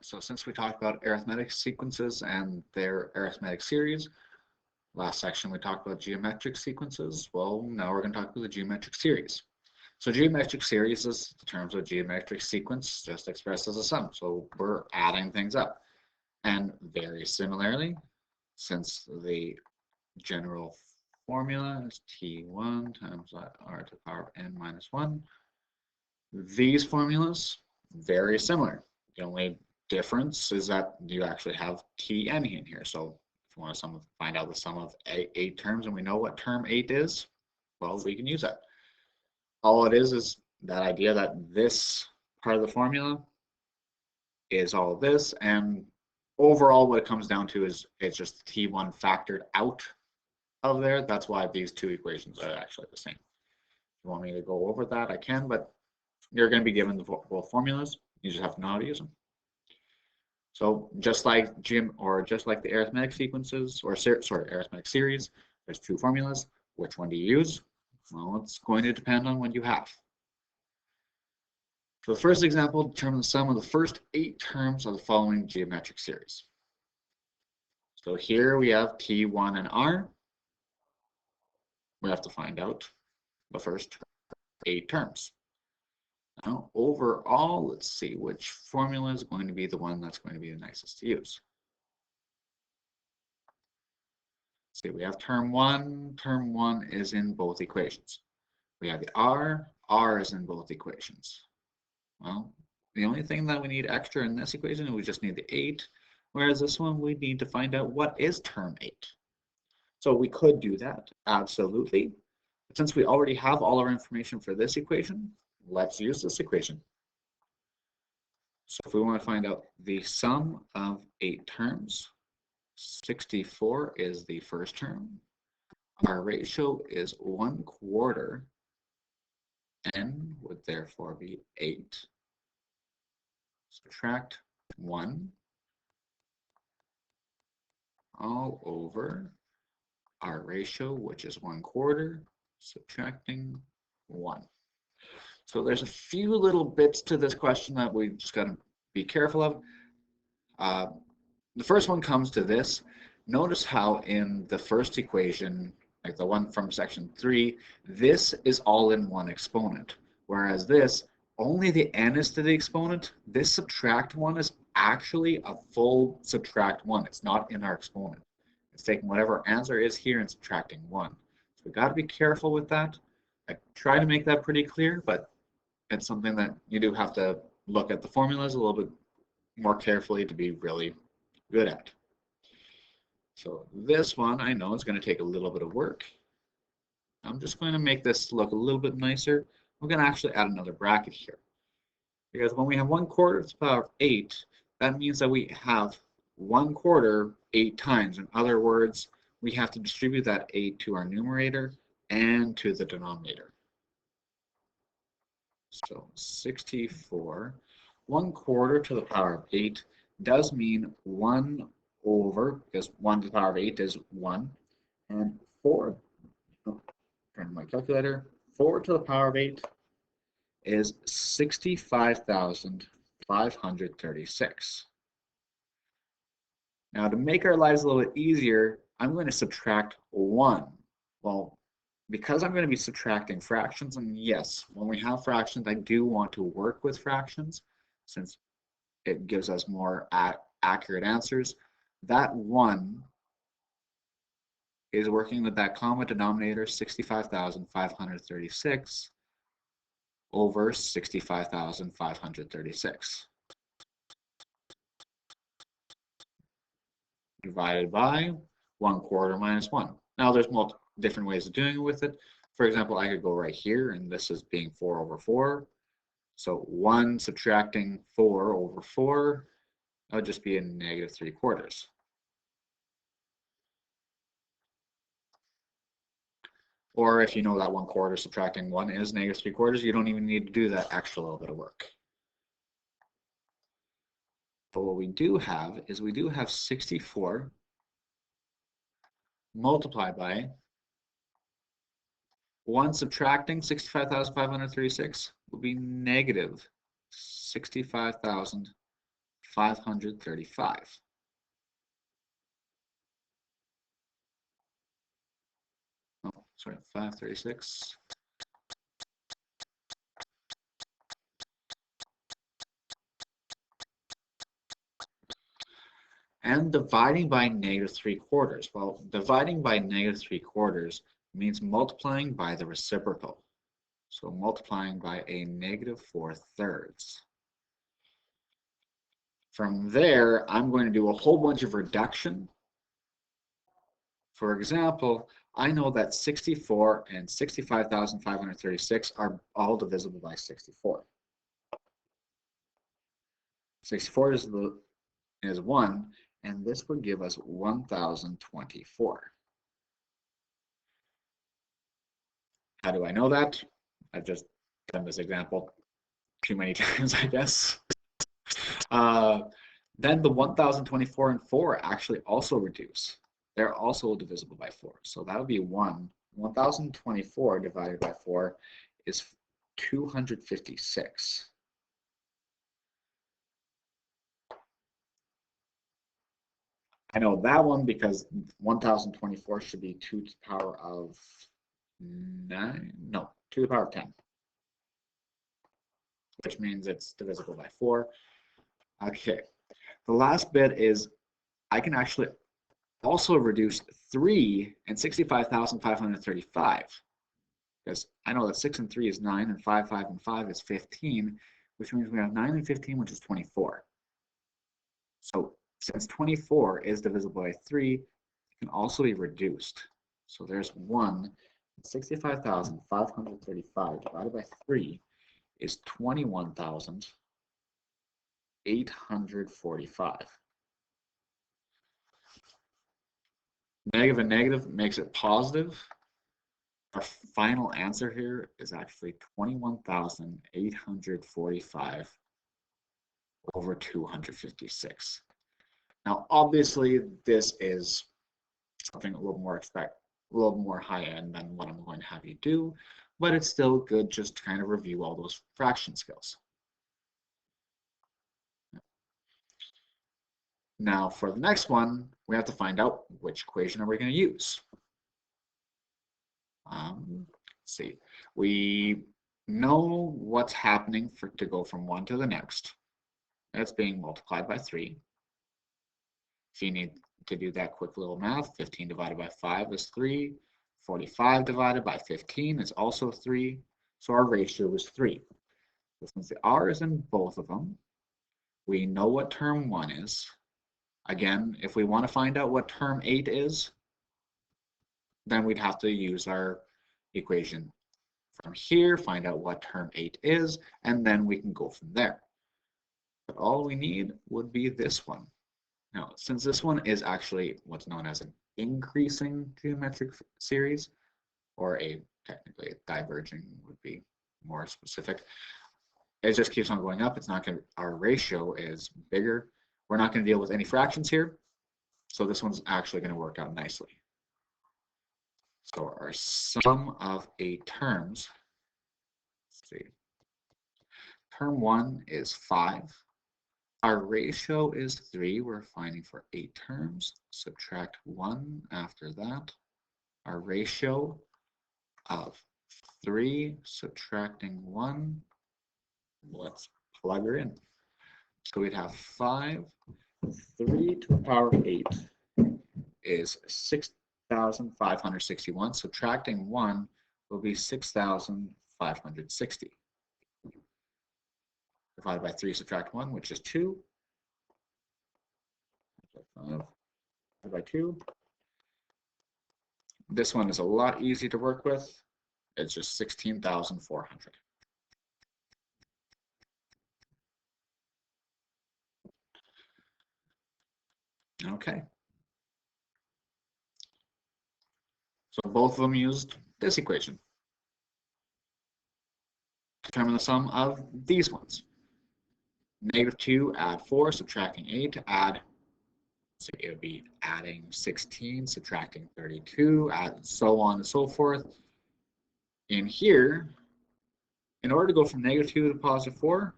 So since we talked about arithmetic sequences and their arithmetic series, last section we talked about geometric sequences. Well, now we're going to talk about the geometric series. So geometric series is the terms of geometric sequence just expressed as a sum. So we're adding things up. And very similarly, since the general formula is t1 times r to the power of n minus 1, these formulas, very similar. The only difference is that you actually have Tn in here. So if you want to find out the sum of eight terms and we know what term 8 is, well, we can use that. All it is that idea that this part of the formula is all of this, and overall what it comes down to is it's just T1 factored out of there. That's why these two equations are actually the same. If you want me to go over that, I can, but you're going to be given the both formulas. You just have to know how to use them. So just like just like the arithmetic sequences, or arithmetic series, there's two formulas. Which one do you use? Well, it's going to depend on what you have. So the first example, determine the sum of the first 8 terms of the following geometric series. So here we have T1 and R. We have to find out the first 8 terms. Now, overall, let's see which formula is going to be the one that's going to be the nicest to use. See, we have term 1. Term 1 is in both equations. We have the R is in both equations. Well, the only thing that we need extra in this equation is we just need the 8, whereas this one we need to find out what is term 8. So we could do that, absolutely. But since we already have all our information for this equation, let's use this equation. So if we want to find out the sum of 8 terms, 64 is the first term. Our ratio is 1/4. N would therefore be 8. Subtract 1 all over our ratio, which is 1/4, subtracting 1. So there's a few little bits to this question that we just got to be careful of. The first one comes to this. Notice how in the first equation, like the one from section 3, this is all in one exponent, whereas this, only the n is to the exponent. This subtract 1 is actually a full subtract 1. It's not in our exponent. It's taking whatever answer is here and subtracting 1. So we got to be careful with that. I try to make that pretty clear, but it's something that you do have to look at the formulas a little bit more carefully to be really good at. So this one I know is going to take a little bit of work. I'm just going to make this look a little bit nicer. I'm going to actually add another bracket here. Because when we have 1/4 to the power of 8, that means that we have 1/4 8 times. In other words, we have to distribute that 8 to our numerator and to the denominator. So 64, 1/4 to the power of 8 does mean 1 over, because 1 to the power of 8 is 1, and 4, turn to my calculator, 4 to the power of 8 is 65,536. Now to make our lives a little bit easier, I'm going to subtract 1. Well, because I'm going to be subtracting fractions, and yes, when we have fractions, I do want to work with fractions since it gives us more accurate answers. That 1 is working with that common denominator, 65,536 over 65,536. Divided by 1/4 minus 1. Now there's multiple different ways of doing it with it. For example, I could go right here, and this is being 4 over 4. So 1 subtracting 4 over 4, that would just be a -3/4. Or if you know that 1/4 subtracting 1 is -3/4, you don't even need to do that extra little bit of work. But what we do have is we do have 64 multiplied by 1 subtracting 65,536 will be -65,536. 535. Oh, sorry, 536. And dividing by -3/4. Well, dividing by -3/4 means multiplying by the reciprocal. So multiplying by a -4/3. From there, I'm going to do a whole bunch of reduction. For example, I know that 64 and 65,536 are all divisible by 64. 64 is 1, and this would give us 1,024. How do I know that? I've just done this example too many times, I guess. Then the 1,024 and 4 actually also reduce. They're also divisible by 4. So that would be 1. 1,024 divided by 4 is 256. I know that one because 1,024 should be 2 to the power of 9. No, 2 to the power of 10. Which means it's divisible by 4. Okay. The last bit is I can actually also reduce 3 and 65,535. Because I know that 6 and 3 is 9, and 5 and 5 is 15, which means we have 9 and 15, which is 24. So since 24 is divisible by 3, it can also be reduced. So there's 1. 65,535 divided by 3 is 21,845. Negative and negative makes it positive. Our final answer here is actually 21,845 over 256. Now, obviously, this is something a little more high end than what I'm going to have you do, but it's still good just to kind of review all those fraction skills. Now, for the next one, we have to find out which equation are we going to use. Let's see. We know what's happening to go from one to the next. It's being multiplied by 3. If you need to do that quick little math, 15 divided by 5 is 3. 45 divided by 15 is also 3. So our ratio is 3. So since the R is in both of them, we know what term 1 is. Again, if we want to find out what term 8 is, then we'd have to use our equation from here, find out what term 8 is, and then we can go from there. But all we need would be this one. Now, since this one is actually what's known as an increasing geometric series, or technically a diverging would be more specific, it just keeps on going up. It's not going to, our ratio is bigger. We're not going to deal with any fractions here, so this one's actually going to work out nicely. So our sum of 8 terms, let's see, term 1 is 5. Our ratio is 3. We're finding for 8 terms. Subtract 1 after that. Our ratio of 3 subtracting 1. Let's plug her in. So we'd have 5. 3 to the power of 8 is 6,561. Subtracting 1 will be 6,560. Divided by 3, subtract 1, which is 2. 5 divided by 2. This one is a lot easier to work with. It's just 16,400. Okay. So both of them used this equation. Determine the sum of these ones. -2, add 4, subtracting 8, add, so it would be adding 16, subtracting 32, add so on and so forth. In here, in order to go from -2 to +4,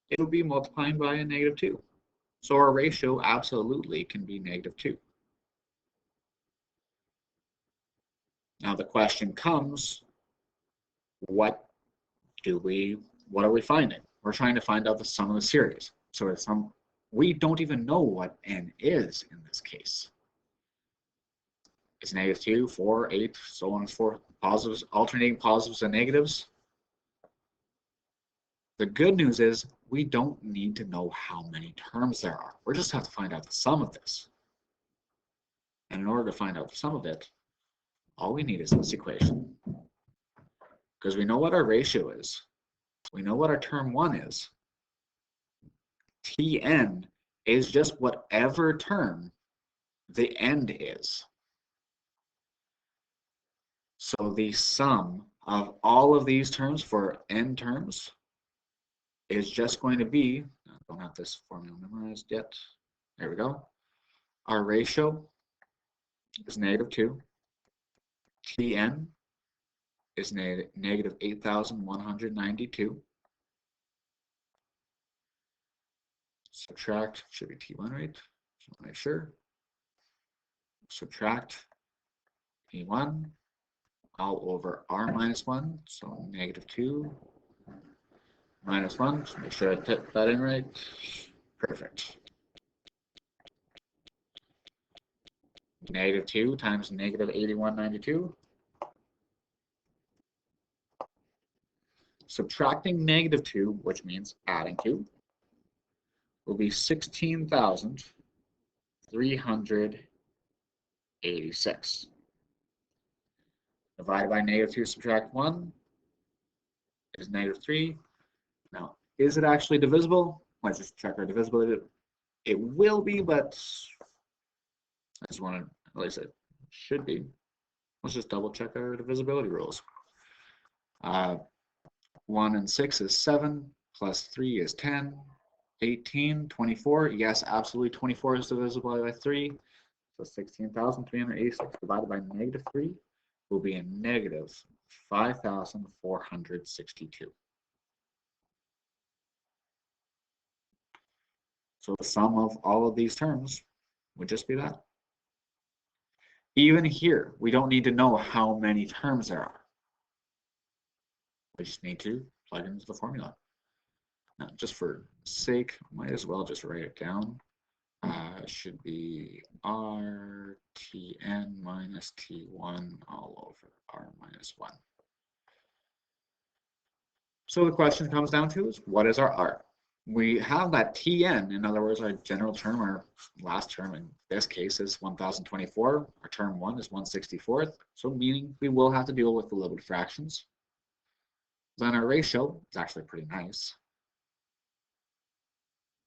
it'll be multiplying by a -2. So our ratio absolutely can be -2. Now the question comes, what are we finding? We're trying to find out the sum of the series. So we don't even know what n is in this case. It's -2, 4, 8, so on and so forth. Positives, alternating positives and negatives. The good news is we don't need to know how many terms there are. We just have to find out the sum of this. And in order to find out the sum of it, all we need is this equation. Because we know what our ratio is. We know what our term 1 is. Tn is just whatever term the end is. So the sum of all of these terms for n terms is just going to be, I don't have this formula memorized yet. There we go. Our ratio is -2. Tn is negative 8,192. Subtract, should be T1, right? Just want to make sure. Subtract T1 all over R minus 1, so -2 minus 1. Just make sure I put that in right. Perfect. -2 times negative 8192. Subtracting -2, which means adding 2, will be 16,386. Divided by -2, subtract 1 is -3. Now, is it actually divisible? Let's just check our divisibility. It will be, but I just want to, at least it should be. Let's just double check our divisibility rules. 1 and 6 is 7, plus 3 is 10, 18, 24. Yes, absolutely 24 is divisible by 3. So 16,386 divided by -3 will be a -5,462. So the sum of all of these terms would just be that. Even here, we don't need to know how many terms there are. We just need to plug into the formula. Now, just for sake, might as well just write it down. Should be R Tn minus T1 all over R minus 1. So the question comes down to is, what is our R? We have that Tn, in other words, our general term, our last term in this case is 1024. Our term 1 is 1/64th. So meaning we will have to deal with the limited fractions. Then our ratio is actually pretty nice.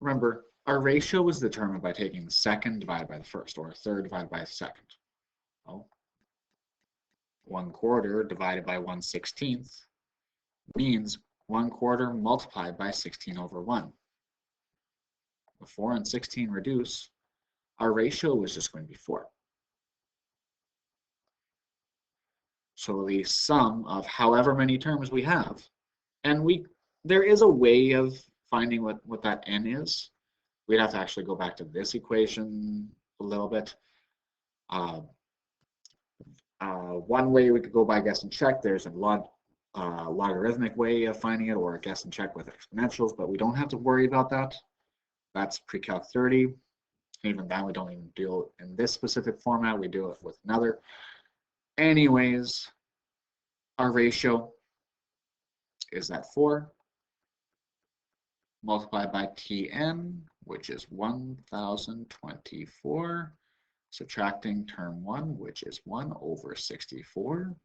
Remember, our ratio is determined by taking the second divided by the first, or a third divided by the second. Well, 1/4 divided by 1/16 means 1/4 multiplied by 16 over 1. The 4 and 16 reduce, our ratio is just going to be 4. So the sum of however many terms we have, and there is a way of finding what that n is. We'd have to actually go back to this equation a little bit. One way we could go by guess and check. There's a logarithmic way of finding it, or a guess and check with exponentials, but we don't have to worry about that. That's pre-calc 30. Even then, we don't even deal in this specific format. We do it with another. Anyways, our ratio is that 4 multiplied by Tn, which is 1024, subtracting term 1, which is 1/64,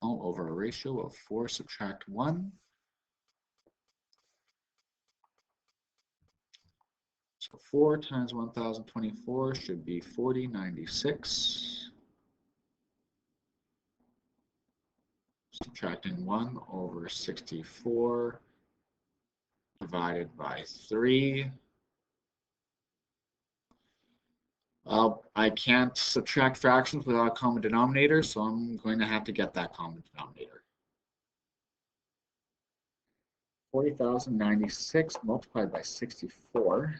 all over a ratio of 4 subtract 1. So 4 times 1024 should be 4096. Subtracting 1/64 divided by 3. I can't subtract fractions without a common denominator, so I'm going to have to get that common denominator. 40,096 multiplied by 64.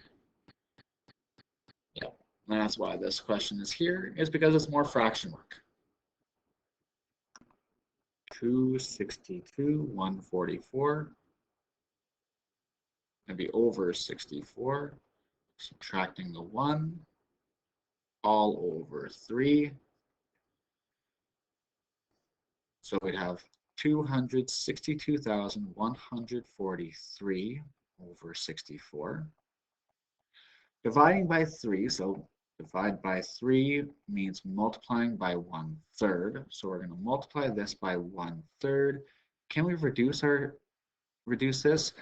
Yep, and that's why this question is here, is because it's more fraction work. 262, 144. Going to be over 64. Subtracting the 1. All over 3. So we'd have 262,143 over 64. Dividing by 3, so divide by 3 means multiplying by 1/3. So we're going to multiply this by 1/3. Can we reduce this?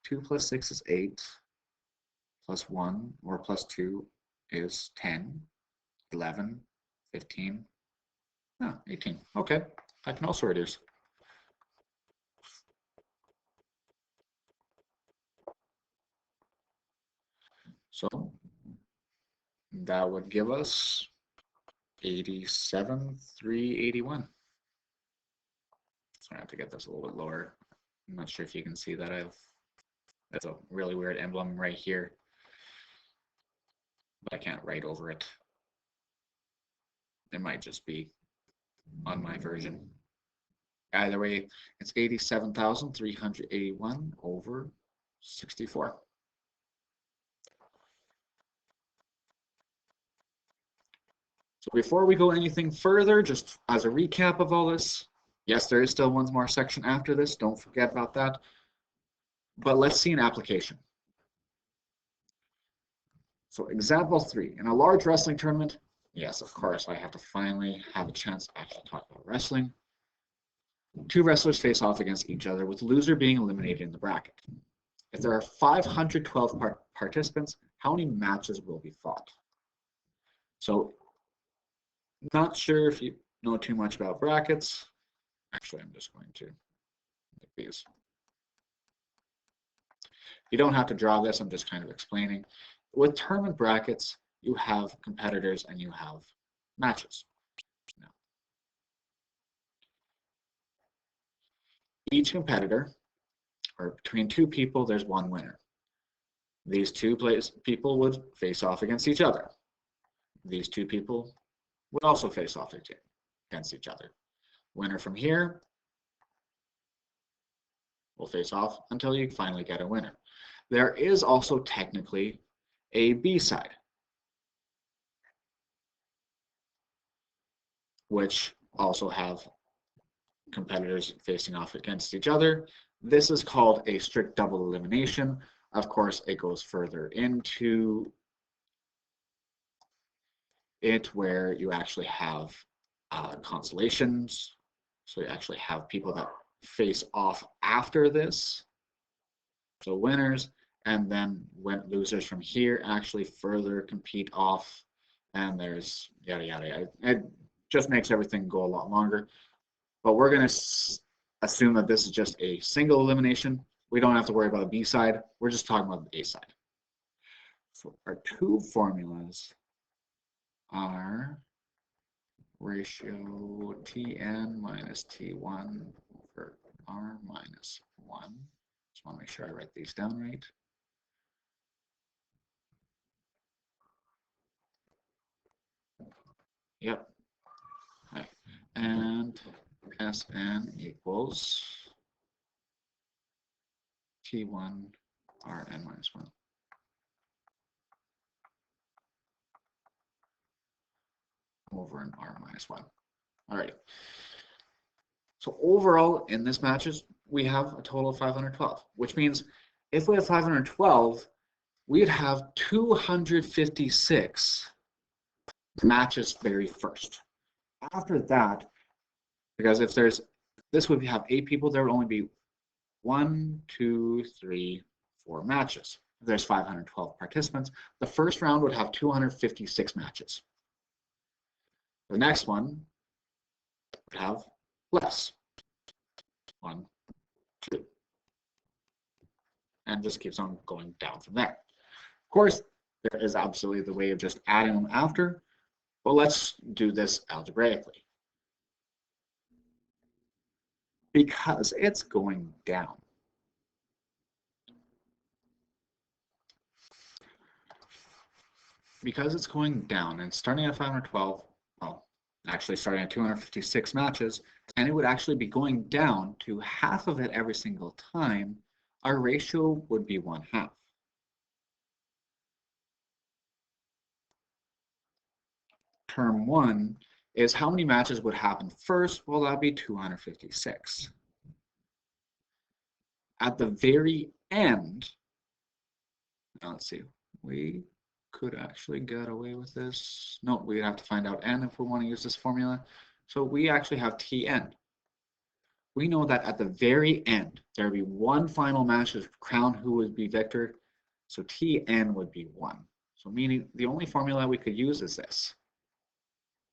2 plus 6 is 8. Plus 1 or plus 2 is 10, 11, 15, 18. Okay, I can also reduce. So that would give us 87,381. So I have to get this a little bit lower. I'm not sure if you can see that. That's a really weird emblem right here, but I can't write over it. It might just be on my version. Either way, it's 87,381 over 64. So before we go anything further, just as a recap of all this, yes, there is still one more section after this. Don't forget about that. But let's see an application. So example 3, in a large wrestling tournament, yes, of course, I have to finally have a chance to actually talk about wrestling. 2 wrestlers face off against each other, with the loser being eliminated in the bracket. If there are 512 participants, how many matches will be fought? So, not sure if you know too much about brackets. Actually, I'm just going to make these. You don't have to draw this, I'm just kind of explaining. With tournament brackets, you have competitors and you have matches. Now, each competitor, or between 2 people, there's 1 winner. These 2 people would face off against each other. These 2 people would also face off against each other. Winner from here will face off until you finally get a winner. There is also technically a B side, which also have competitors facing off against each other. This is called a strict double elimination. Of course, it goes further into it where you actually have consolations. So you actually have people that face off after this. So winners, and then losers from here actually further compete off, and there's yada yada yada. It just makes everything go a lot longer. But we're going to assume that this is just a single elimination. We don't have to worry about the B side. We're just talking about the A side. So our 2 formulas are ratio Tn minus T1 over R minus 1. Just want to make sure I write these down right. Yep. Okay. And Sn equals T1 Rn minus 1. Over an R minus 1. All right. So overall in this matches, we have a total of 512, which means if we have 512, we'd have 256 matches very first. After that, because if this would have 8 people, there would only be 1, 2, 3, 4 matches. If there's 512 participants, the first round would have 256 matches. The next one would have less. 1, 2. And just keeps on going down from there. Of course, there is absolutely the way of just adding them after, but let's do this algebraically. Because it's going down, because it's going down and starting at 512, well, actually starting at 256 matches, and it would actually be going down to half of it every single time, our ratio would be 1/2. Term 1 is how many matches would happen first? Well, that'd be 256. At the very end, now let's see, we could actually get away with this. No, we'd have to find out n if we want to use this formula. So we actually have Tn. We know that at the very end, there would be one final match to crown who would be victor. So Tn would be 1. So meaning the only formula we could use is this.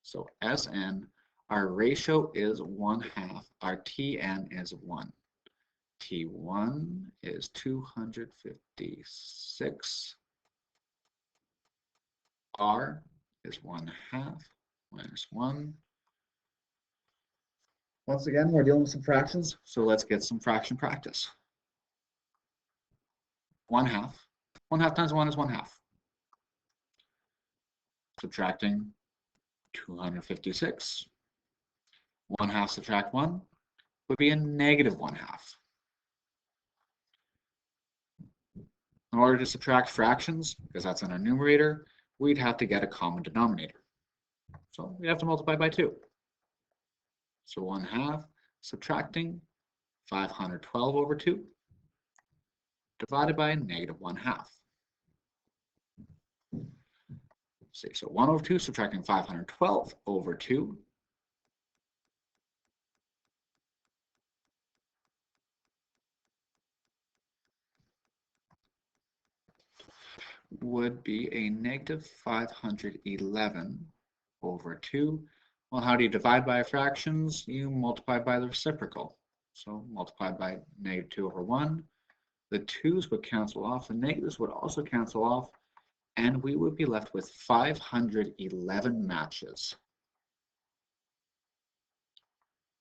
So Sn, our ratio is 1/2. Our Tn is 1. T1 is 256. R is 1/2 minus 1. Once again, we're dealing with some fractions, so let's get some fraction practice. 1/2. 1/2 times 1 is 1/2. Subtracting 256. 1/2 subtract 1 would be a negative 1/2. In order to subtract fractions, because that's in our numerator, we'd have to get a common denominator. So we have to multiply by 2. So 1/2 subtracting 512 over 2 divided by negative 1/2. See, so 1 over 2 subtracting 512 over 2 would be a negative 511 over 2. Well, how do you divide by fractions? You multiply by the reciprocal. So multiplied by negative 2 over 1. The 2's would cancel off, the negatives would also cancel off, and we would be left with 511 matches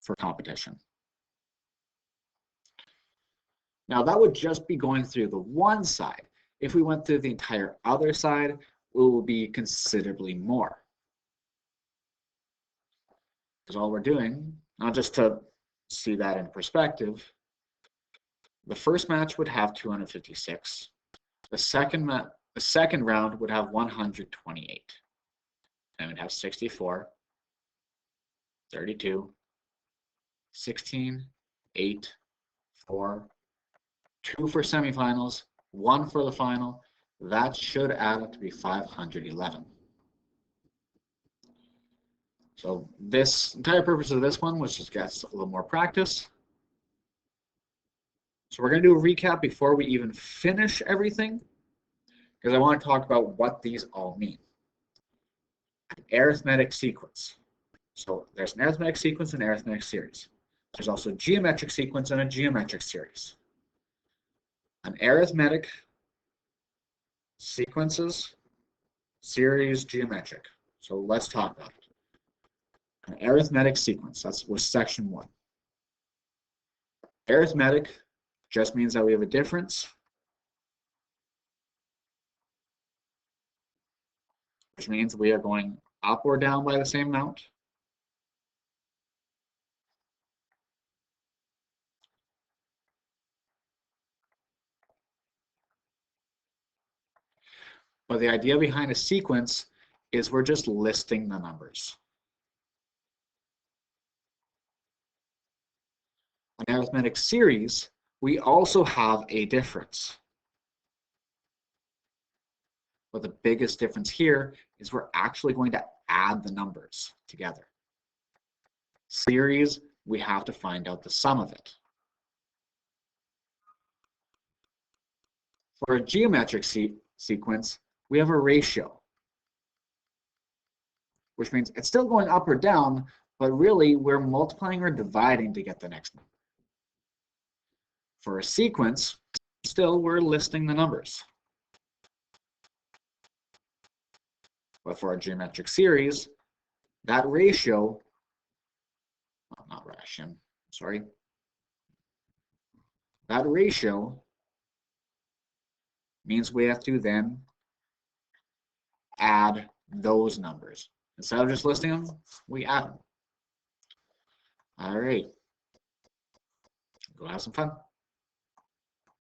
for competition. Now that would just be going through the one side. If we went through the entire other side, it will be considerably more. Because all we're doing, not just to see that in perspective, the first match would have 256. The second round would have 128. Then we'd have 64, 32, 16, 8, 4, 2 for semifinals, 1 for the final. That should add up to be 511. So this entire purpose of this one was just get a little more practice. So we're going to do a recap before we even finish everything, because I want to talk about what these all mean. An arithmetic sequence. So there's an arithmetic sequence and an arithmetic series. There's also a geometric sequence and a geometric series. An arithmetic sequences, series, geometric. So let's talk about it. An arithmetic sequence, was section 1. Arithmetic just means that we have a difference, which means we are going up or down by the same amount. But the idea behind a sequence is we're just listing the numbers. An arithmetic series, we also have a difference. But the biggest difference here is we're actually going to add the numbers together. Series, we have to find out the sum of it. For a geometric sequence, we have a ratio, which means it's still going up or down, but really we're multiplying or dividing to get the next number. For a sequence, still we're listing the numbers. But for a geometric series, that ratio, well, not ration, sorry, that ratio means we have to then add those numbers. Instead of just listing them, we add them. All right. Go have some fun.